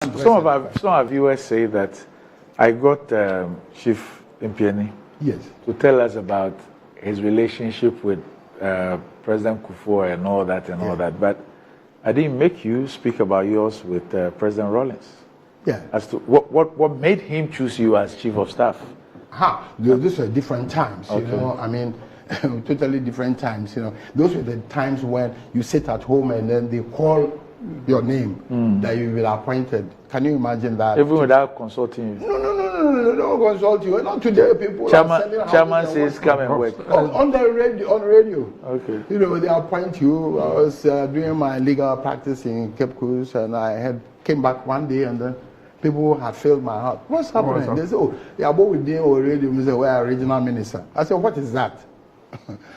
Some of our viewers say that I got Chief Impiani to tell us about his relationship with President Kufuor and all that, but I didn't make you speak about yours with President Rawlings. Yeah. As to what made him choose you as Chief of Staff? Those were different times, Okay. you know. I mean, totally different times, you know. Those were the times when you sit at home and then they call your name that you will appointed. Can you imagine that? Even without consulting you? No, don't consult you. Not today, people Chairman says come and work. On the radio. Okay. You know, they appoint you. I was doing my legal practice in Cape Coast, and I came back one day, and then people had filled my heart. What's happening? They said, oh, they are both with them already. We said, we're regional minister. I said, what is that?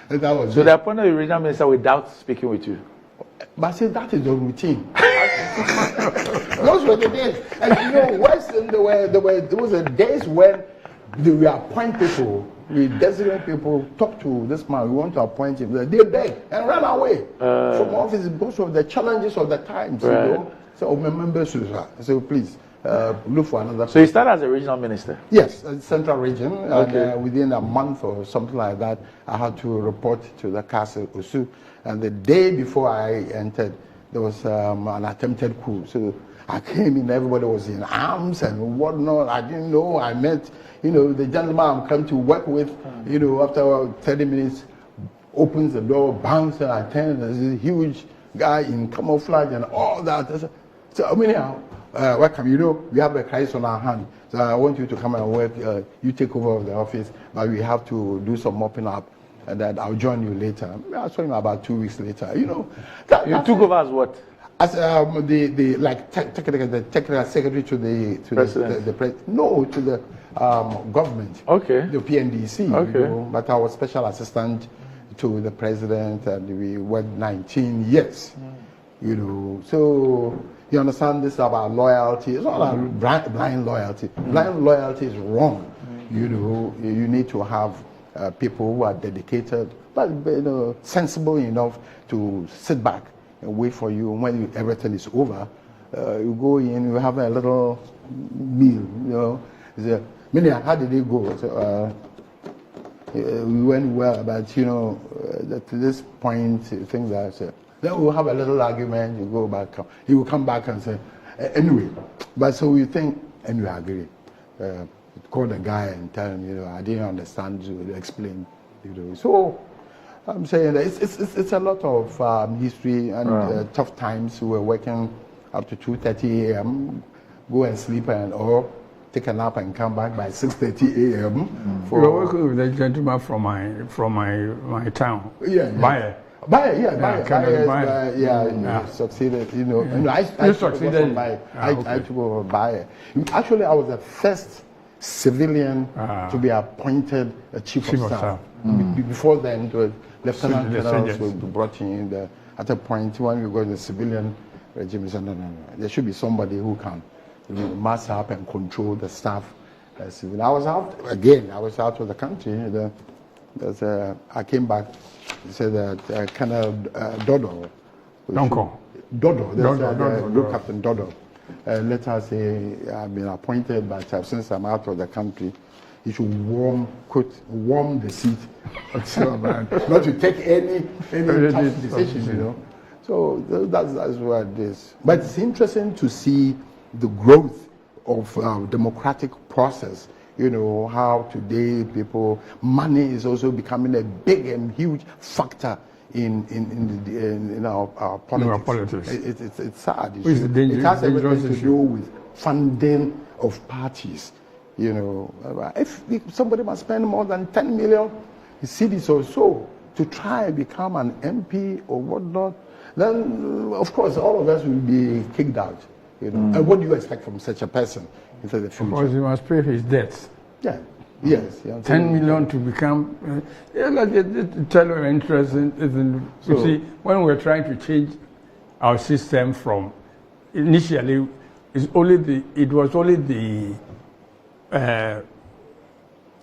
That was so they appointed the regional minister without speaking with you? But I said, that is the routine. Those were the days. And you know, Western, there was a days when we appoint people, we designate people, talk to this man, we want to appoint him. They beg and run away from office because of the challenges of the times, right. you know. So my members, I said, please, look for another. So you started as a regional minister? Yes, Central Region. Okay. And within a month or something like that, I had to report to the Castle Osu. And the day before I entered, there was an attempted coup. So I came in, everybody was in arms and whatnot. I didn't know. I met, you know, the gentleman I'm come to work with, you know, after 30 minutes, opens the door, bangs, and I turn, there's this huge guy in camouflage and all that. So, I mean, welcome. You know, we have a crisis on our hand. So I want you to come and work. You take over the office, but we have to do some mopping up. And then I'll join you later. I saw him about 2 weeks later. You know, you took over as what? As the technical secretary to the president. No, to the government. Okay. The PNDC. Okay. You know, but I was special assistant to the president, and we worked 19 years. You know, so you understand this about loyalty. It's not blind loyalty. Blind loyalty is wrong. You know, you need to have people who are dedicated, but you know, sensible enough to sit back and wait for you. When everything is over, you go in, you have a little meal. You know, Minia, how did it go? So, we went well, but you know, to this point, things that then we'll have a little argument. You go back, he will come back and say, anyway. But so we think, and we agree. Call the guy and tell him, you know, I didn't understand you, explain, you know. So I'm saying that it's a lot of history and tough times. We were working up to 2:30 a.m., go and sleep or take a nap and come back by 6:30 a.m. We were working with a gentleman from my town. Bayer. Bayer succeeded, you know. And I succeeded. I took over Bayer. Actually, I was the first civilian to be appointed a chief of staff. Before then, the lieutenant generals were brought in. At a point when we got the civilian regime, we said, no. There should be somebody who can mass up and control the staff. I was out of the country. I came back. He said that Colonel Dodo. Captain Dodo. Let us say I've been appointed, but since I'm out of the country, you should warm the seat, so, not to take any tough decision, you know. So that's what it is. But it's interesting to see the growth of democratic process. You know how today money is also becoming a big and huge factor in our politics. It's sad. It has everything to do with funding of parties. You know, if somebody must spend more than 10 million cedis or so to try and become an MP or whatnot, then of course all of us will be kicked out. You know, and what do you expect from such a person into the future? Of course, he must pay his debts. Yeah. Yes. 10 million to become. Tell you interesting. You see, when we're trying to change our system from initially, it was only the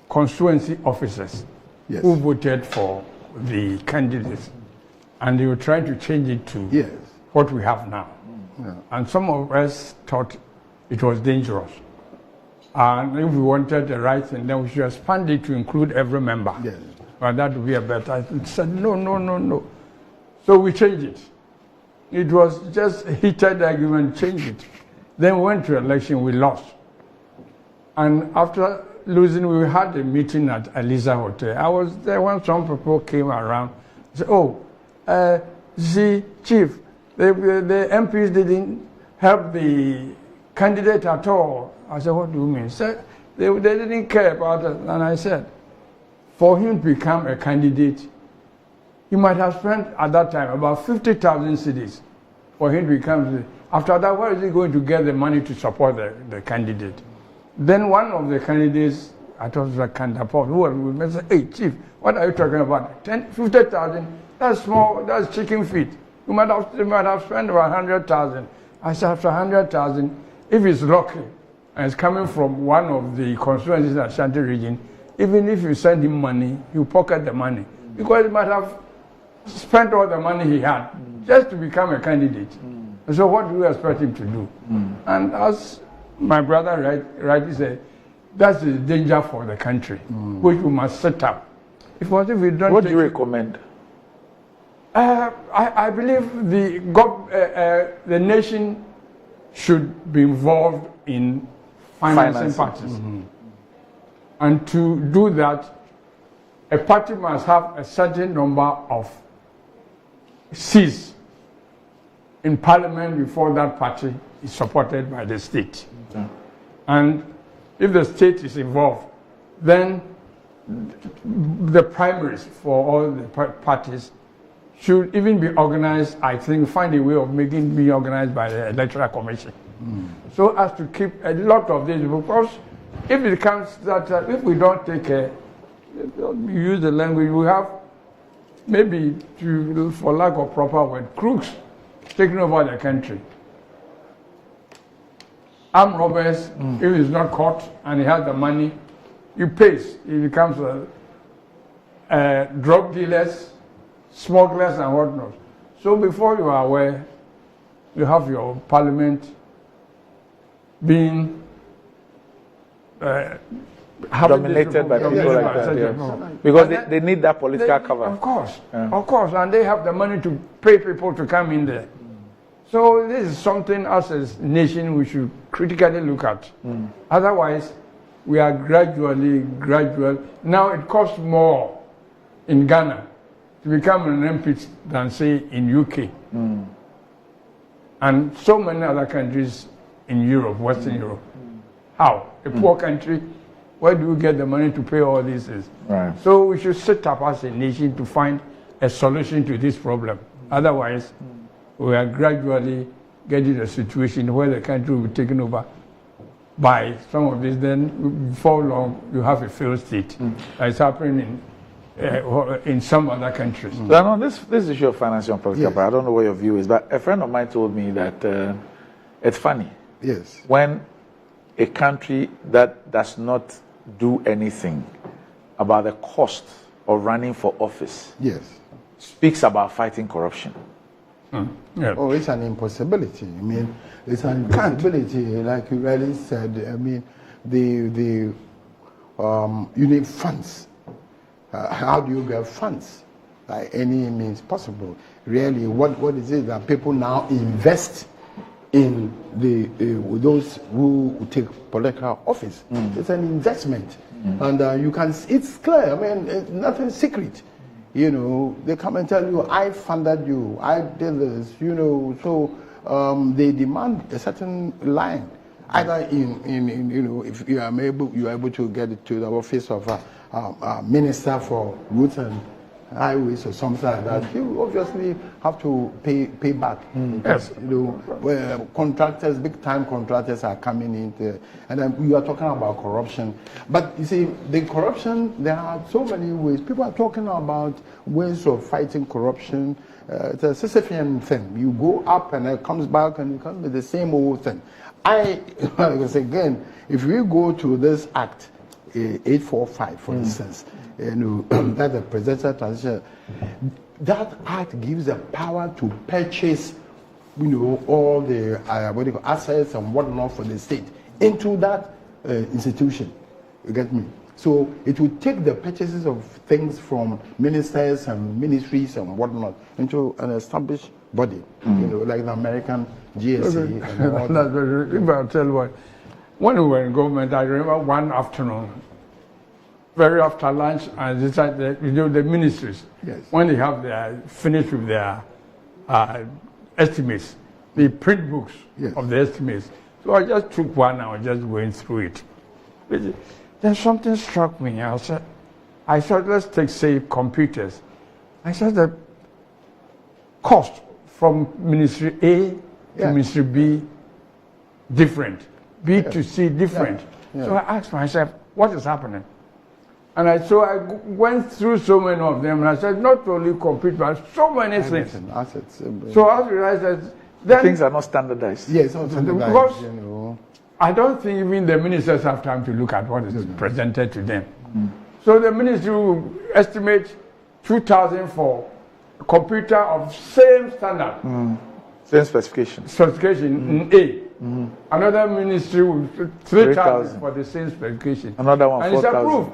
constituency officers who voted for the candidates, and they were trying to change it to what we have now. Yeah. And some of us thought it was dangerous. And if we wanted the right thing, then we should expand it to include every member. Yes. But that would be a better. I said, no. So we changed it. It was just a heated argument, changed it. Then we went to election, we lost. And after losing, we had a meeting at Eliza Hotel. I was there when some people came around. Said, see, Chief, the MPs didn't help the candidate at all. I said, what do you mean? Said, they didn't care about it. And I said, for him to become a candidate, he might have spent at that time about 50,000 cedis for him to become. After that, where is he going to get the money to support the candidate? Then one of the candidates, I thought it was a Kandapot, who was with me, said, hey, Chief, what are you talking about? 50,000? That's small, that's chicken feet. You might have spent about 100,000. I said, after 100,000, if he's lucky, and it's coming from one of the constituencies in the Ashanti region, even if you send him money, he'll pocket the money. Because he might have spent all the money he had just to become a candidate. And so what do you expect him to do? And as my brother rightly said, that's the danger for the country, which we must set up. Because if we don't what do you recommend? I believe the nation should be involved in financing parties. And to do that, a party must have a certain number of seats in parliament before that party is supported by the state. And if the state is involved, then the primaries for all the parties should even be organized, I think, find a way of making be organized by the Electoral Commission. So as to keep a lot of this, because if it comes that if we don't take care, use the language, we have maybe, for lack of proper word, crooks taking over the country. Armed robbers, if he's not caught and he has the money, he pays. He becomes drug dealers, smugglers and whatnot. So before you are aware, you have your parliament being dominated by people like that, yes. Because they need that political cover. Of course, and they have the money to pay people to come in there. So this is something as a nation we should critically look at. Otherwise, we are gradual. Now it costs more in Ghana to become an MP than say in UK. And so many other countries in Europe, Western Europe. How? A poor country, where do you get the money to pay all these things? Right. So we should set up as a nation to find a solution to this problem. Otherwise, we are gradually getting a situation where the country will be taken over by some of this. Then before long, you have a failed state. It's happening in some other countries. Now, on this issue of financing and political power, I don't know what your view is, but a friend of mine told me that it's funny. Yes. When a country that does not do anything about the cost of running for office speaks about fighting corruption. Oh, it's an impossibility. I mean, it's an impossibility, like you really said. I mean, you need funds. How do you get funds? By any means possible. Really, what is it that people now invest in those who take political office? It's an investment, and you can. It's clear. I mean, it's nothing secret. You know, they come and tell you, I funded you, I did this. You know, so they demand a certain line, either in you know, if you are able to get it to the office of a minister for roads and highways or something like that, you obviously have to pay back. Because, you know, where contractors, big time contractors are coming in there. And then you are talking about corruption. But you see, the corruption, there are so many ways. People are talking about ways of fighting corruption. It's a Sisyphean thing. You go up and it comes back and you come with the same old thing. Again, if we go to this act, 845, for instance, you know, that the presidential transition, that act gives the power to purchase all the assets and whatnot for the state into that institution. You get me? So it will take the purchases of things from ministers and ministries and whatnot into an established body, like the American GSA. And all that. If I'll tell you what, when we were in government, I remember one afternoon, very after lunch, and decided the ministries, when they have finished with their estimates, they print books of the estimates. So I just took one and I was just going through it. Then something struck me. I thought, let's take, say, computers. I said the cost from Ministry A to Ministry B, different. B to C, different. So I asked myself, what is happening? And so I went through so many of them, and I said, not only computers, but so many things. Assets. So I realized that then things are not standardized. Yes, not standardized. Because I don't think even the ministers have time to look at what is presented to them. So the ministry will estimate 2,000 for a computer of same standard. Same specification. In A. Another ministry will 3,000 for the same specification. Another one, and it's approved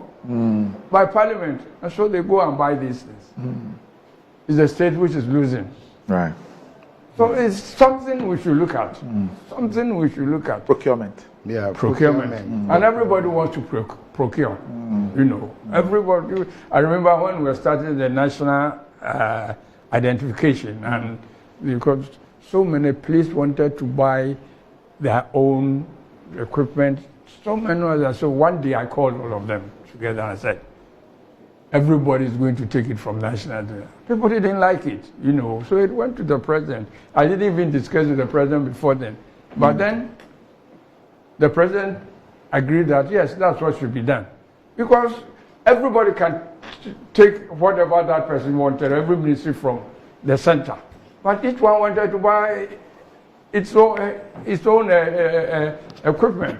by Parliament. And so they go and buy these things. It's the state which is losing. Right. So it's something we should look at. Something we should look at. Procurement. Yeah, procurement. And everybody wants to procure. Everybody. I remember when we were starting the national identification, and because so many police wanted to buy their own equipment, so many others. So one day I called all of them together and I said, everybody is going to take it from national. People didn't like it, so it went to the president. I didn't even discuss with the president before then. But then the president agreed that, yes, that's what should be done. Because everybody can take whatever that person wanted, every ministry from the center. But each one wanted to buy its own equipment.